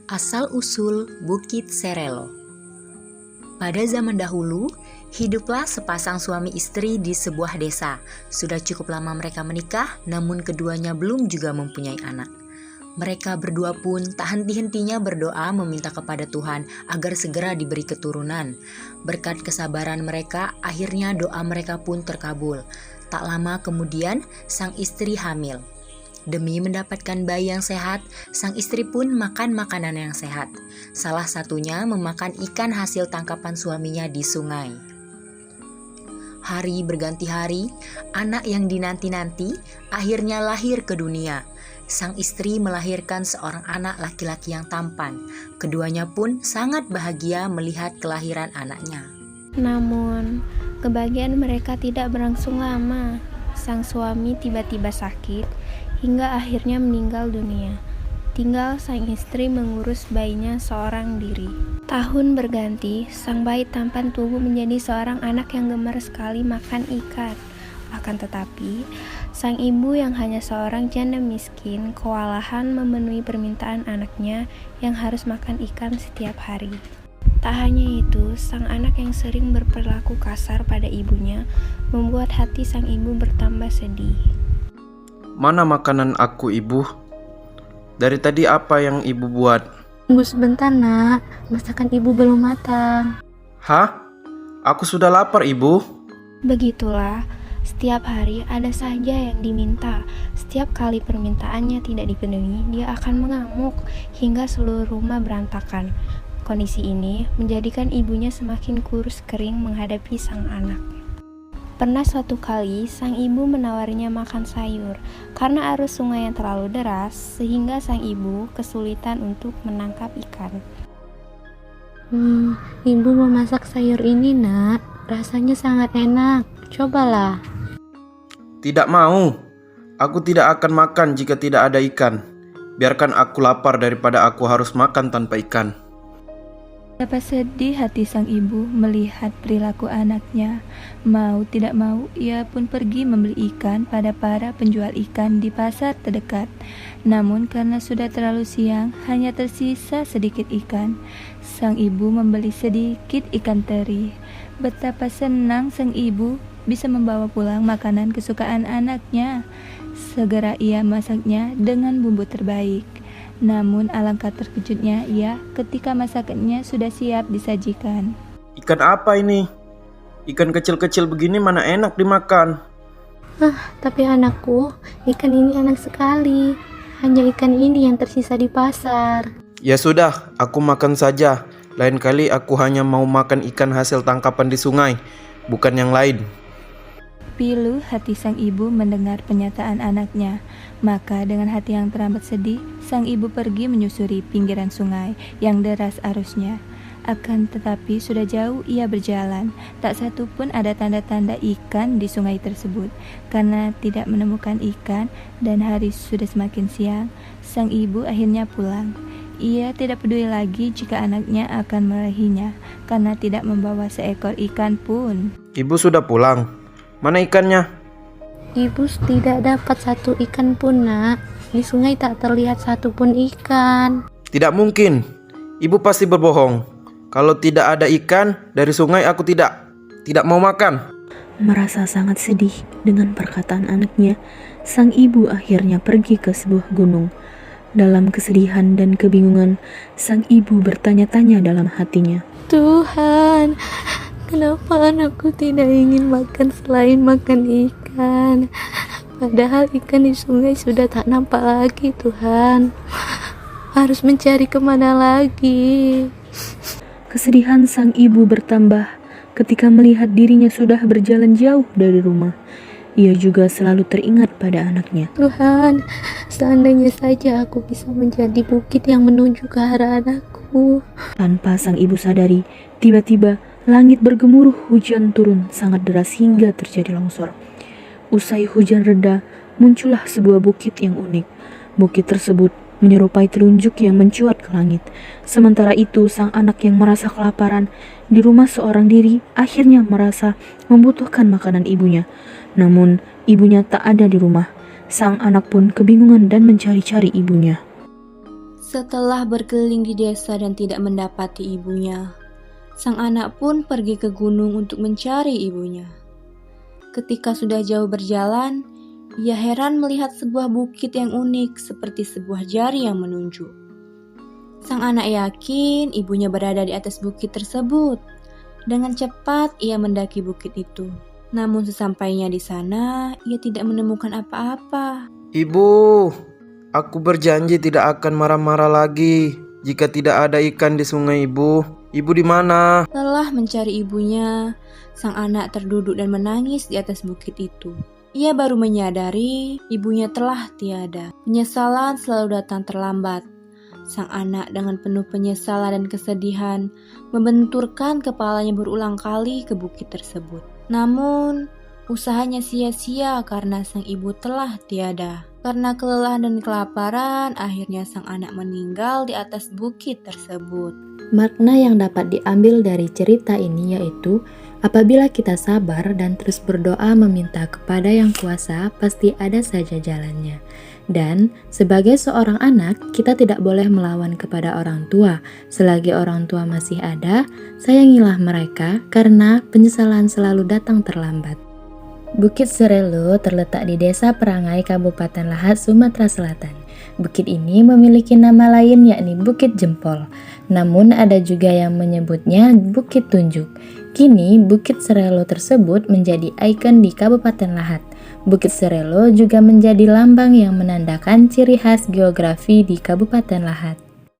Asal-usul Bukit Serelo. Pada zaman dahulu, hiduplah sepasang suami istri di sebuah desa. Sudah cukup lama mereka menikah, namun keduanya belum juga mempunyai anak. Mereka berdua pun tak henti-hentinya berdoa meminta kepada Tuhan agar segera diberi keturunan. Berkat kesabaran mereka, akhirnya doa mereka pun terkabul. Tak lama kemudian, sang istri hamil. Demi mendapatkan bayi yang sehat, sang istri pun makan makanan yang sehat. Salah satunya memakan ikan hasil tangkapan suaminya di sungai. Hari berganti hari, anak yang dinanti-nanti akhirnya lahir ke dunia. Sang istri melahirkan seorang anak laki-laki yang tampan. Keduanya pun sangat bahagia melihat kelahiran anaknya. Namun, kebahagiaan mereka tidak berlangsung lama. Sang suami tiba-tiba sakit hingga akhirnya meninggal dunia. Tinggal sang istri mengurus bayinya seorang diri. Tahun berganti, sang bayi tampan tumbuh menjadi seorang anak yang gemar sekali makan ikan. Akan tetapi, sang ibu yang hanya seorang janda miskin kewalahan memenuhi permintaan anaknya yang harus makan ikan setiap hari. Tak hanya itu, sang anak yang sering berperilaku kasar pada ibunya membuat hati sang ibu bertambah sedih. Mana makanan aku, Ibu? Dari tadi apa yang Ibu buat? Tunggu sebentar, Nak. Masakan Ibu belum matang. Hah? Aku sudah lapar, Ibu. Begitulah, setiap hari ada saja yang diminta. Setiap kali permintaannya tidak dipenuhi, dia akan mengamuk hingga seluruh rumah berantakan. Kondisi ini menjadikan ibunya semakin kurus kering menghadapi sang anak. Pernah suatu kali, sang ibu menawarinya makan sayur. Karena arus sungai yang terlalu deras, sehingga sang ibu kesulitan untuk menangkap ikan. Ibu memasak sayur ini, Nak. Rasanya sangat enak. Cobalah. Tidak mau. Aku tidak akan makan jika tidak ada ikan. Biarkan aku lapar daripada aku harus makan tanpa ikan. Betapa sedih hati sang ibu melihat perilaku anaknya. Mau tidak mau, ia pun pergi membeli ikan pada para penjual ikan di pasar terdekat. Namun karena sudah terlalu siang, hanya tersisa sedikit ikan. Sang ibu membeli sedikit ikan teri. Betapa senang sang ibu bisa membawa pulang makanan kesukaan anaknya. Segera ia masaknya dengan bumbu terbaik. Namun alangkah terkejutnya ia ketika masakannya sudah siap disajikan. Ikan apa ini? Ikan kecil-kecil begini mana enak dimakan. Tapi anakku, ikan ini enak sekali. Hanya ikan ini yang tersisa di pasar. Ya sudah, aku makan saja. Lain kali aku hanya mau makan ikan hasil tangkapan di sungai, bukan yang lain. Pilu hati sang ibu mendengar pernyataan anaknya. Maka dengan hati yang teramat sedih, sang ibu pergi menyusuri pinggiran sungai yang deras arusnya. Akan tetapi sudah jauh ia berjalan, tak satu pun ada tanda-tanda ikan di sungai tersebut. Karena tidak menemukan ikan dan hari sudah semakin siang, sang ibu akhirnya pulang. Ia tidak peduli lagi jika anaknya akan meraihnya, karena tidak membawa seekor ikan pun. Ibu sudah pulang. Mana ikannya? Ibu tidak dapat satu ikan pun, Nak. Di sungai tak terlihat satu pun ikan. Tidak mungkin. Ibu pasti berbohong. Kalau tidak ada ikan dari sungai aku tidak mau makan. Merasa sangat sedih dengan perkataan anaknya, sang ibu akhirnya pergi ke sebuah gunung. Dalam kesedihan dan kebingungan, sang ibu bertanya-tanya dalam hatinya. Tuhan, kenapa anakku tidak ingin makan selain makan ikan? Padahal ikan di sungai sudah tak nampak lagi, Tuhan. Harus mencari kemana lagi? Kesedihan sang ibu bertambah ketika melihat dirinya sudah berjalan jauh dari rumah. Ia juga selalu teringat pada anaknya. Tuhan, seandainya saja aku bisa menjadi bukit yang menuju ke arah anakku. Tanpa sang ibu sadari, tiba-tiba langit bergemuruh, hujan turun sangat deras hingga terjadi longsor. Usai hujan reda, muncullah sebuah bukit yang unik. Bukit tersebut menyerupai telunjuk yang mencuat ke langit. Sementara itu, sang anak yang merasa kelaparan di rumah seorang diri akhirnya merasa membutuhkan makanan ibunya. Namun, ibunya tak ada di rumah. Sang anak pun kebingungan dan mencari-cari ibunya. Setelah berkeliling di desa dan tidak mendapati ibunya, sang anak pun pergi ke gunung untuk mencari ibunya. Ketika sudah jauh berjalan, ia heran melihat sebuah bukit yang unik seperti sebuah jari yang menunjuk. Sang anak yakin ibunya berada di atas bukit tersebut. Dengan cepat ia mendaki bukit itu. Namun sesampainya di sana, ia tidak menemukan apa-apa. Ibu, aku berjanji tidak akan marah-marah lagi jika tidak ada ikan di sungai ibu. Ibu di mana? Lelah mencari ibunya, sang anak terduduk dan menangis di atas bukit itu. Ia baru menyadari ibunya telah tiada. Penyesalan selalu datang terlambat. Sang anak dengan penuh penyesalan dan kesedihan membenturkan kepalanya berulang kali ke bukit tersebut. Namun, usahanya sia-sia karena sang ibu telah tiada. Karena kelelahan dan kelaparan, akhirnya sang anak meninggal di atas bukit tersebut. Makna yang dapat diambil dari cerita ini yaitu, apabila kita sabar dan terus berdoa meminta kepada Yang Kuasa, pasti ada saja jalannya. Dan sebagai seorang anak, kita tidak boleh melawan kepada orang tua. Selagi orang tua masih ada, sayangilah mereka karena penyesalan selalu datang terlambat. Bukit Serelo terletak di Desa Perangai, Kabupaten Lahat, Sumatera Selatan. Bukit ini memiliki nama lain yakni Bukit Jempol. Namun ada juga yang menyebutnya Bukit Tunjuk. Kini Bukit Serelo tersebut menjadi ikon di Kabupaten Lahat. Bukit Serelo juga menjadi lambang yang menandakan ciri khas geografi di Kabupaten Lahat.